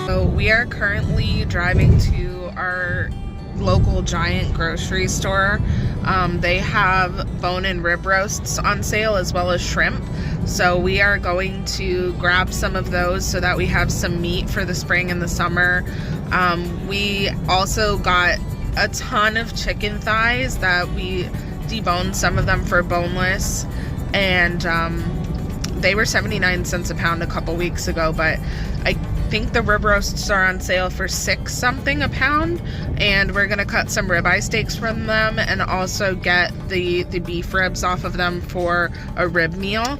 So we are currently driving to our local Giant grocery store. They have bone and rib roasts on sale as well as shrimp. So we are going to grab some of those so that we have some meat for the spring and the summer. We also got a ton of chicken thighs that we deboned some of them for boneless, and they were 79 cents a pound a couple weeks ago, but I think the rib roasts are on sale for $6 something a pound, and we're gonna cut some ribeye steaks from them and also get the beef ribs off of them for a rib meal.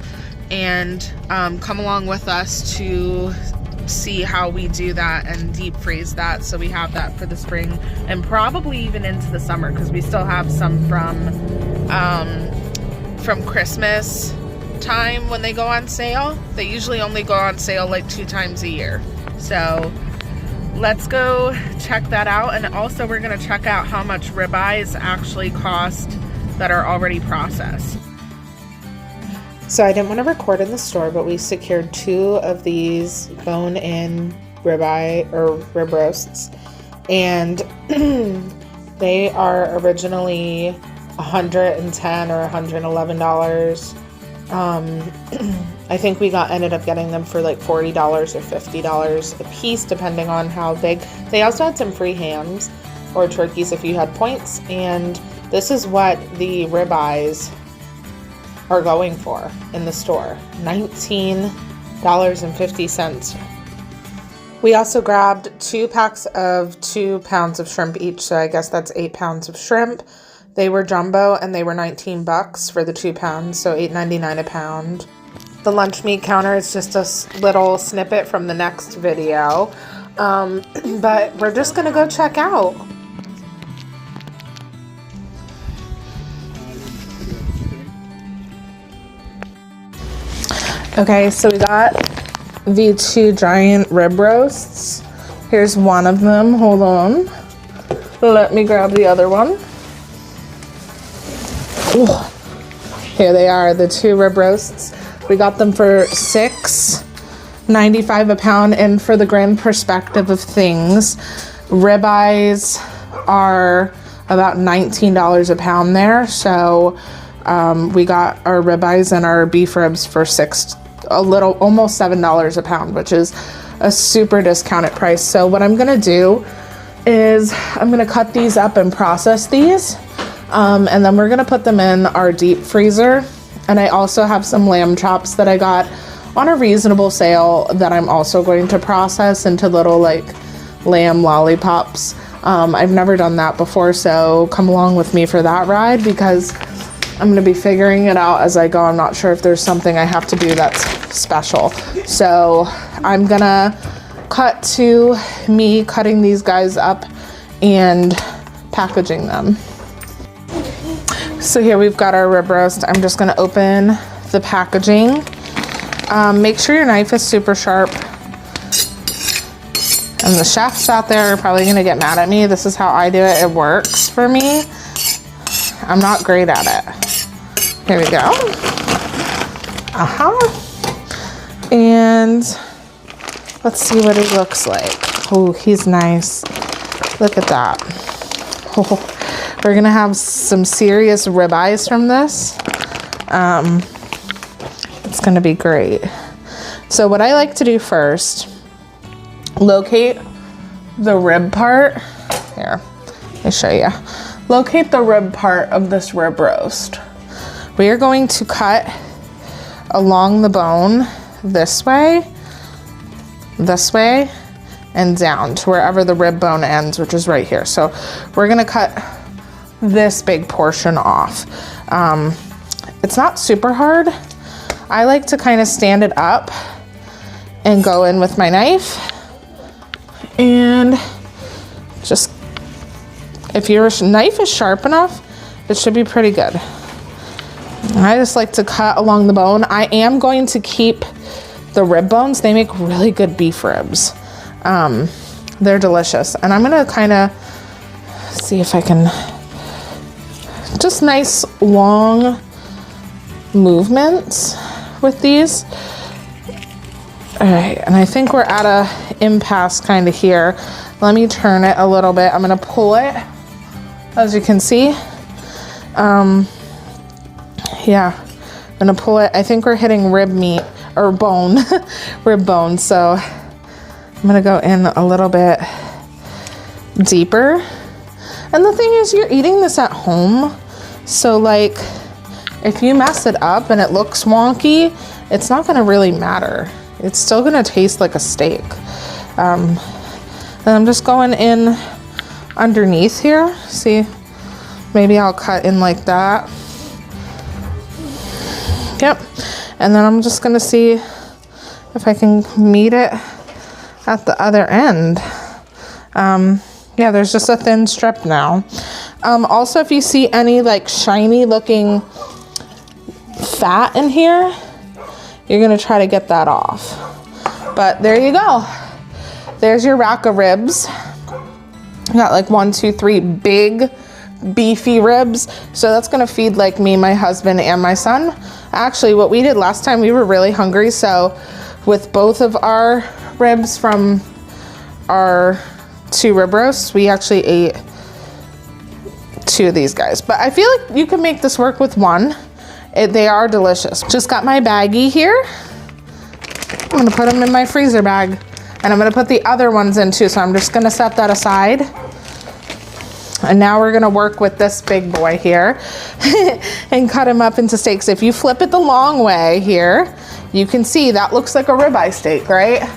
And come along with us to see how we do that and deep freeze that so we have that for the spring and probably even into the summer, because we still have some from Christmas time when they go on sale. They usually only go on sale like 2 times a year. So let's go check that out, and also we're going to check out how much ribeyes actually cost that are already processed. So I didn't want to record in the store, but we secured 2 of these bone-in ribeye or rib roasts, and they are originally $110 or $111. I think we ended up getting them for like $40 or $50 a piece, depending on how big. They also had some free hams or turkeys if you had points, and this is what the ribeyes are going for in the store, $19.50. We also grabbed 2 packs of 2 pounds of shrimp each, so I guess that's 8 pounds of shrimp. They were jumbo and they were $19 for the 2 pounds, so $8.99 a pound. The lunch meat counter is just a little snippet from the next video, but we're just gonna go check out. Okay, so we got the 2 giant rib roasts. Here's one of them. Hold on. Let me grab the other one. Ooh. Here they are, the 2 rib roasts. We got them for $6.95 a pound, and for the grand perspective of things, ribeyes are about $19 a pound there. So we got our ribeyes and our beef ribs for almost $7 a pound, which is a super discounted price. So what I'm gonna do is I'm gonna cut these up and process these, and then we're gonna put them in our deep freezer. And I also have some lamb chops that I got on a reasonable sale that I'm also going to process into little like lamb lollipops. I've never done that before, so come along with me for that ride, because I'm gonna be figuring it out as I go. I'm not sure if there's something I have to do that's special. So I'm gonna cut to me cutting these guys up and packaging them. So here we've got our rib roast. I'm just gonna open the packaging. Make sure your knife is super sharp. And the chefs out there are probably gonna get mad at me. This is how I do it. It works for me. I'm not great at it. Here we go. And let's see what he looks like. Oh, he's nice. Look at that. Oh, we're gonna have some serious ribeyes from this. It's gonna be great. So what I like to do first, locate the rib part. Here, let me show you. Locate the rib part of this rib roast. We are going to cut along the bone this way, and down to wherever the rib bone ends, which is right here. So we're gonna cut this big portion off. It's not super hard. I like to kind of stand it up and go in with my knife, and just, if your knife is sharp enough, it should be pretty good. I just like to cut along the bone. I am going to keep the rib bones. They make really good beef ribs. They're delicious. And I'm gonna kind of see if I can, just nice long movements with these. All right, and I think we're at a impasse kind of here. Let me turn it a little bit. I'm gonna pull it, as you can see. Yeah, I'm gonna pull it. I think we're hitting rib meat, or bone, rib bone. So I'm gonna go in a little bit deeper. And the thing is, you're eating this at home. So like, if you mess it up and it looks wonky, it's not gonna really matter. It's still gonna taste like a steak. And I'm just going in underneath here. See, maybe I'll cut in like that. Yep. And then I'm just gonna see if I can meet it at the other end. Yeah, there's just a thin strip now. Also, if you see any like shiny looking fat in here, you're gonna try to get that off. But there you go. There's your rack of ribs. I got like 1, 2, 3 big beefy ribs. So that's gonna feed like me, my husband, and my son. Actually, what we did last time, we were really hungry. So with both of our ribs from our 2 rib roasts, we actually ate 2 of these guys. But I feel like you can make this work with 1. They are delicious. Just got my baggie here. I'm gonna put them in my freezer bag, and I'm gonna put the other ones in too. So I'm just gonna set that aside. And now we're gonna work with this big boy here and cut him up into steaks. If you flip it the long way here, you can see that looks like a ribeye steak, right?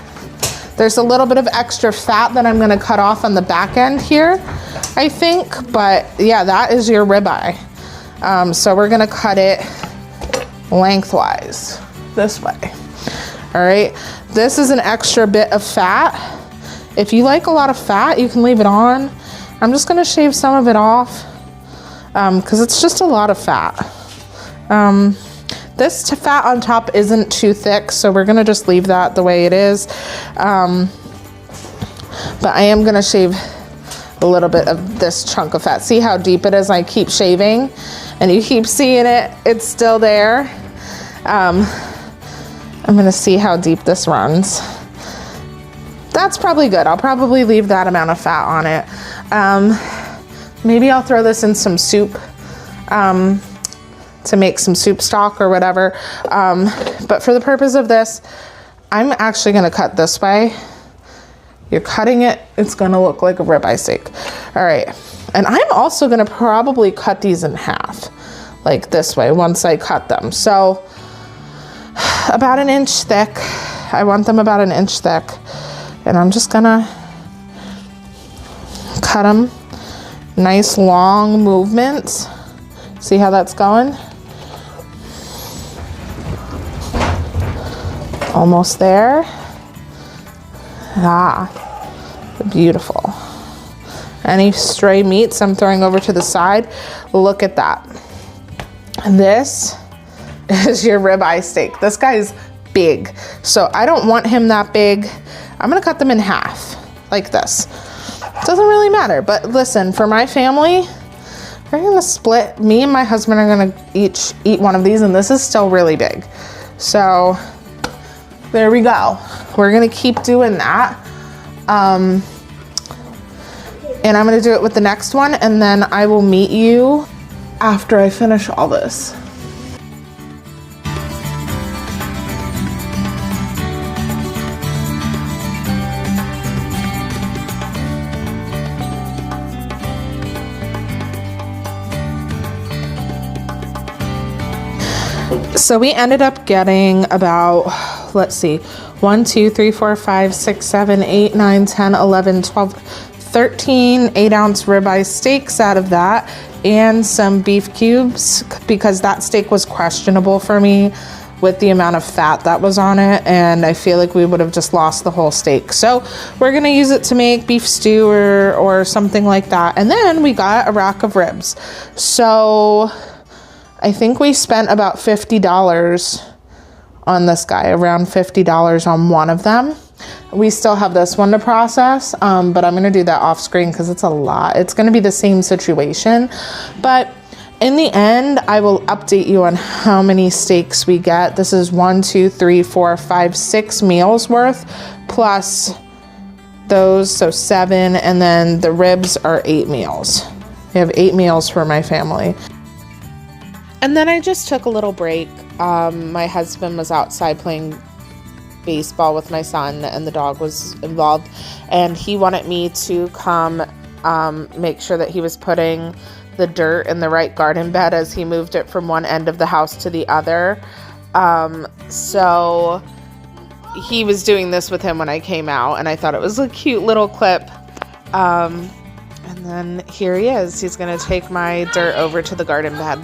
There's a little bit of extra fat that I'm gonna cut off on the back end here, I think. But yeah, that is your ribeye. So we're gonna cut it lengthwise this way. All right, this is an extra bit of fat. If you like a lot of fat, you can leave it on. I'm just gonna shave some of it off because it's just a lot of fat. This fat on top isn't too thick, so we're gonna just leave that the way it is. But I am gonna shave a little bit of this chunk of fat. See how deep it is? I keep shaving and you keep seeing it, it's still there. I'm gonna see how deep this runs. That's probably good. I'll probably leave that amount of fat on it. Maybe I'll throw this in some soup to make some soup stock or whatever. But for the purpose of this, I'm actually gonna cut this way. You're cutting it, it's gonna look like a ribeye steak. All right, and I'm also gonna probably cut these in half, like this way, once I cut them. So about 1 inch thick. I want them about 1 inch thick. And I'm just gonna cut them nice long movements. See how that's going? Almost there. Ah, beautiful. Any stray meats I'm throwing over to the side. Look at that. And this is your ribeye steak. This guy's big, so I don't want him that big. I'm gonna cut them in half, like this. It doesn't really matter, but listen, for my family, we're gonna split. Me and my husband are gonna each eat one of these, and this is still really big. So there we go. We're gonna keep doing that. And I'm gonna do it with the next one, and then I will meet you after I finish all this. So we ended up getting about, let's see, 1, 2, 3, 4, 5, 6, 7, 8, 9, 10, 11, 12, 13 8-ounce ribeye steaks out of that, and some beef cubes, because that steak was questionable for me with the amount of fat that was on it, and I feel like we would have just lost the whole steak. So we're gonna use it to make beef stew or something like that. And then we got a rack of ribs. So I think we spent about $50 on this guy, around $50 on one of them. We still have this one to process, but I'm gonna do that off screen because it's a lot. It's gonna be the same situation, but In the end, I will update you on how many steaks we get. This is 1, 2, 3, 4, 5, 6 meals worth, plus those, so 7, and then the ribs are 8 meals. We have 8 meals for my family. And then I just took a little break. My husband was outside playing baseball with my son, and the dog was involved, and he wanted me to come make sure that he was putting the dirt in the right garden bed as he moved it from one end of the house to the other. So he was doing this with him when I came out, and I thought it was a cute little clip. And then here he is. He's gonna take my dirt over to the garden bed.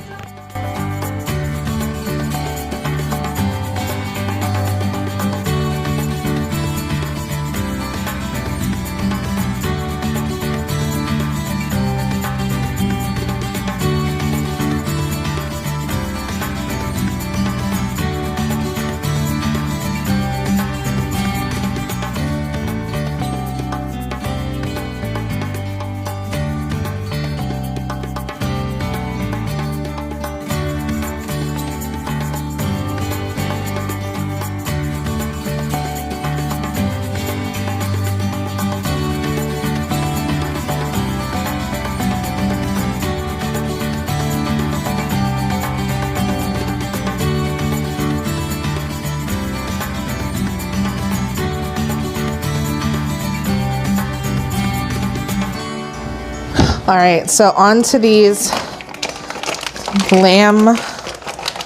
All right, so on to these lamb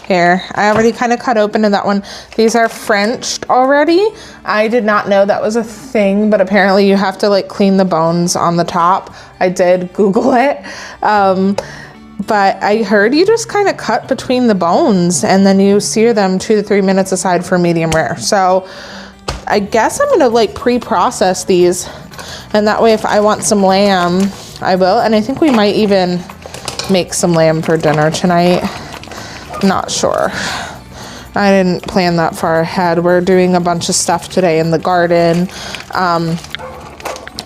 here. I already kind of cut open to that one. These are Frenched already. I did not know that was a thing, but apparently you have to like clean the bones on the top. I did Google it. But I heard you just kind of cut between the bones and then you sear them 2 to 3 minutes aside for medium rare. So I guess I'm gonna like pre-process these, and that way if I want some lamb, I will. And I think we might even make some lamb for dinner tonight. Not sure. I didn't plan that far ahead. We're doing a bunch of stuff today in the garden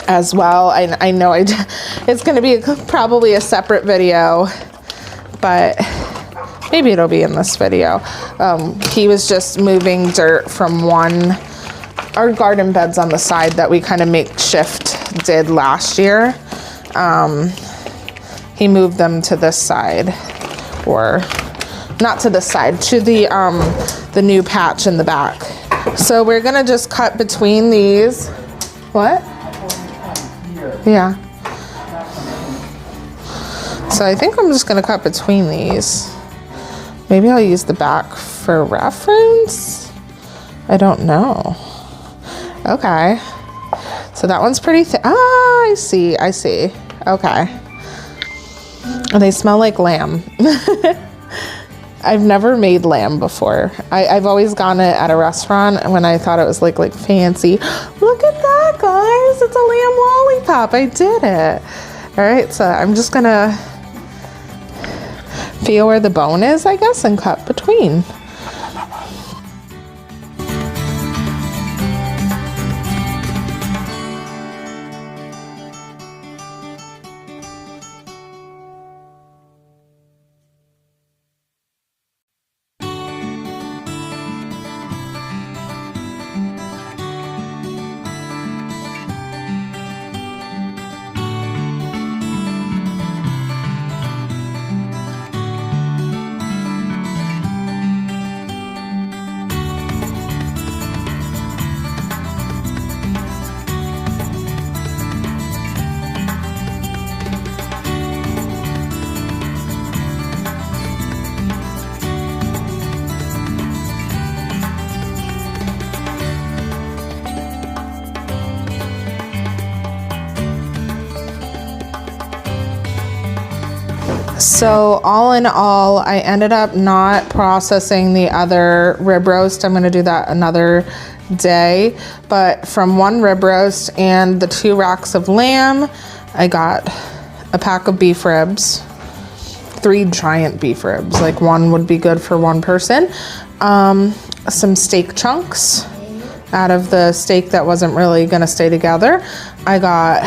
as well. I know it's gonna be probably a separate video, but maybe it'll be in this video. He was just moving dirt from our garden beds on the side that we kind of makeshift did last year. He moved them to this side, or not to this side, to the new patch in the back. So we're gonna just cut between these. What? Yeah. So I think I'm just gonna cut between these. Maybe I'll use the back for reference. I don't know. Okay. So that one's pretty thick. Ah, I see. Okay. And they smell like lamb. I've never made lamb before. I've always gotten it at a restaurant when I thought it was like fancy. Look at that, guys. It's a lamb lollipop. I did it. All right, so I'm just gonna feel where the bone is, I guess, and cut between. So all in all, I ended up not processing the other rib roast. I'm gonna do that another day. But from one rib roast and the 2 racks of lamb, I got a pack of beef ribs, 3 giant beef ribs, like one would be good for one person. Some steak chunks out of the steak that wasn't really gonna stay together. I got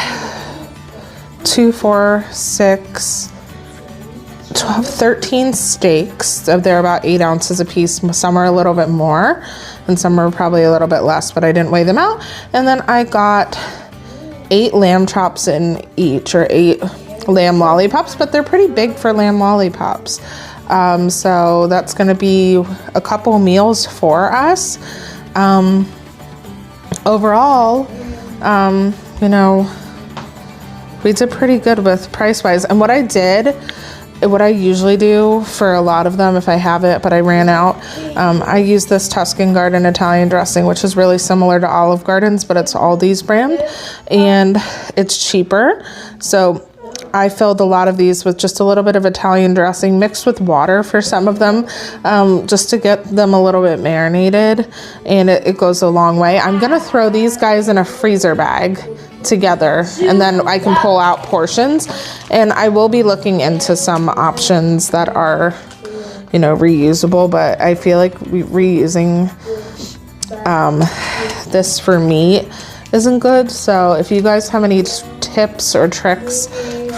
2, 4, 6, 13 steaks. So they're about 8 ounces a piece. Some are a little bit more and some are probably a little bit less, but I didn't weigh them out. And then I got 8 lamb chops in each, or 8 lamb lollipops, but they're pretty big for lamb lollipops. So that's gonna be a couple meals for us. Overall, you know, we did pretty good with price wise. And what I usually do for a lot of them, if I have it, but I ran out, I use this Tuscan Garden Italian dressing, which is really similar to Olive Garden's, but it's Aldi's brand, and it's cheaper. So I filled a lot of these with just a little bit of Italian dressing mixed with water for some of them, just to get them a little bit marinated, and it goes a long way. I'm gonna throw these guys in a freezer bag together, and then I can pull out portions, and I will be looking into some options that are, you know, reusable, but I feel like reusing this for meat isn't good. So if you guys have any tips or tricks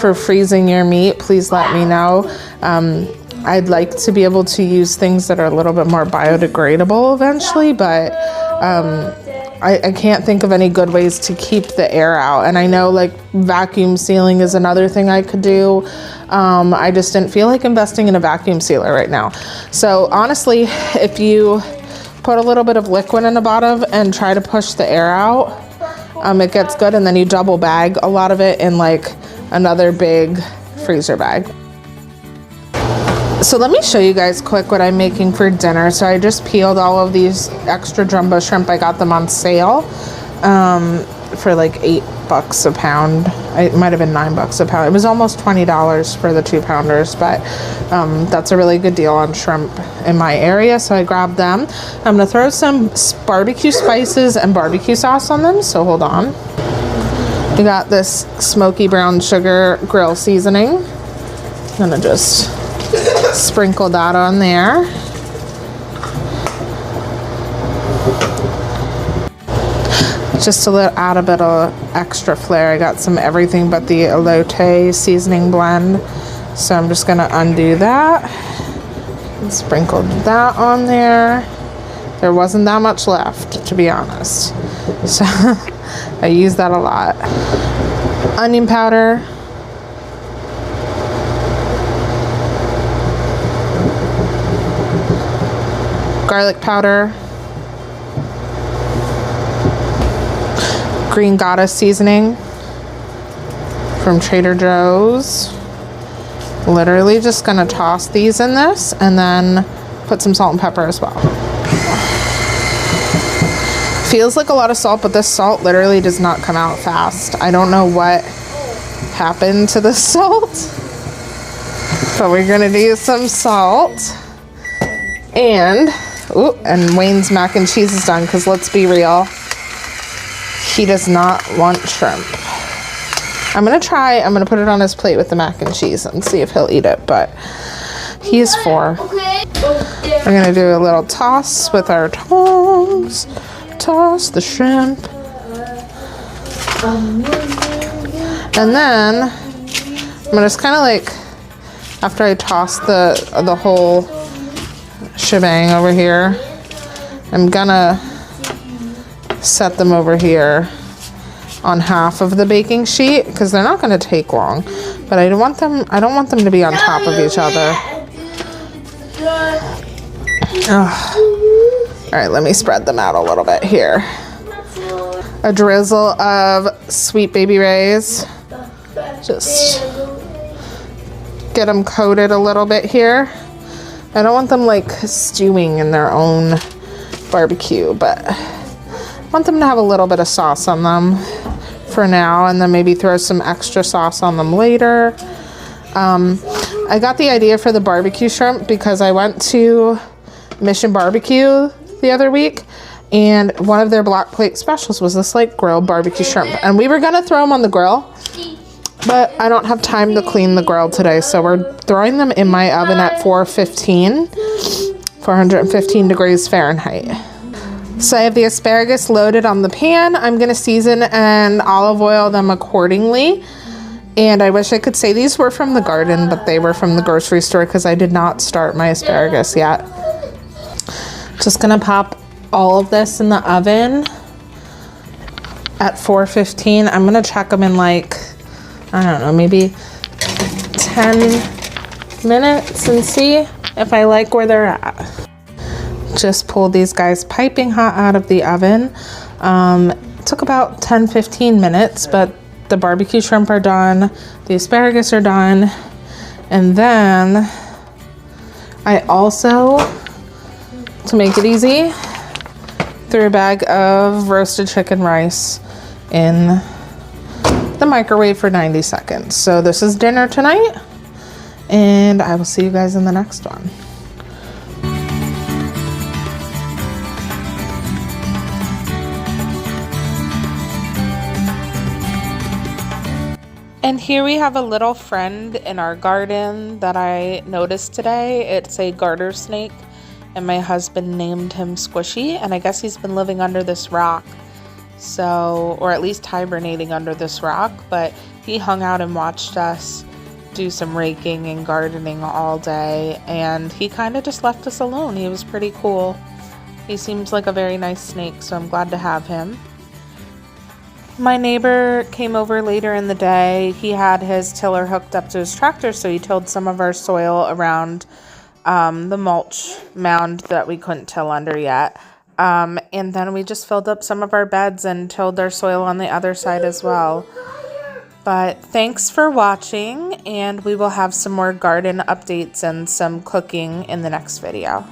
for freezing your meat, please let me know. I'd like to be able to use things that are a little bit more biodegradable eventually, but I can't think of any good ways to keep the air out. And I know like vacuum sealing is another thing I could do. I just didn't feel like investing in a vacuum sealer right now. So honestly, if you put a little bit of liquid in the bottom and try to push the air out, it gets good. And then you double bag a lot of it in like another big freezer bag. So let me show you guys quick what I'm making for dinner. So I just peeled all of these extra jumbo shrimp. I got them on sale for like $8 a pound. It might have been $9 a pound. It was almost $20 for the 2-pounders, but that's a really good deal on shrimp in my area. So I grabbed them. I'm gonna throw some barbecue spices and barbecue sauce on them. So hold on. We got this smoky brown sugar grill seasoning. I'm gonna just sprinkle that on there. Just to add a bit of extra flair, I got some everything but the elote seasoning blend. So I'm just gonna undo that and sprinkle that on there. There wasn't that much left, to be honest. So I use that a lot. Onion powder. Garlic powder, Green Goddess seasoning from Trader Joe's. Literally just gonna toss these in this and then put some salt and pepper as well. Feels like a lot of salt, but this salt literally does not come out fast. I don't know what happened to the salt, but we're gonna do some salt. And Wayne's mac and cheese is done, because let's be real, he does not want shrimp. I'm gonna put it on his plate with the mac and cheese and see if he'll eat it, but he is 4. We're gonna do a little toss with our tongs. Toss the shrimp. And then I'm gonna just kind of like, after I toss the whole shebang over here, I'm gonna set them over here on half of the baking sheet, because they're not gonna take long, but I don't want them to be on top of each other. All right, let me spread them out a little bit here. A drizzle of Sweet Baby Ray's. Just get them coated a little bit here. I don't want them like stewing in their own barbecue, but I want them to have a little bit of sauce on them for now, and then maybe throw some extra sauce on them later. I got the idea for the barbecue shrimp because I went to Mission Barbecue the other week, and one of their Black Plate specials was this like grilled barbecue shrimp, and we were gonna throw them on the grill, but I don't have time to clean the grill today, so we're throwing them in my oven at 415 degrees Fahrenheit. So I have the asparagus loaded on the pan. I'm gonna season and olive oil them accordingly. And I wish I could say these were from the garden, but they were from the grocery store because I did not start my asparagus yet. Just gonna pop all of this in the oven at 415. I'm gonna check them in like, I don't know, maybe 10 minutes and see if I like where they're at. Just pulled these guys piping hot out of the oven. It took about 10-15 minutes, but the barbecue shrimp are done, the asparagus are done, and then I also, to make it easy, threw a bag of roasted chicken rice in the microwave for 90 seconds. So this is dinner tonight, and I will see you guys in the next one. And here we have a little friend in our garden that I noticed today. It's a garter snake, and my husband named him Squishy, and I guess he's been living under this rock, so, or at least hibernating under this rock, but he hung out and watched us do some raking and gardening all day, and he kind of just left us alone. He was pretty cool. He seems like a very nice snake, so I'm glad to have him. My neighbor came over later in the day. He had his tiller hooked up to his tractor, so he tilled some of our soil around the mulch mound that we couldn't till under yet. And then we just filled up some of our beds and tilled our soil on the other side as well. But thanks for watching, and we will have some more garden updates and some cooking in the next video.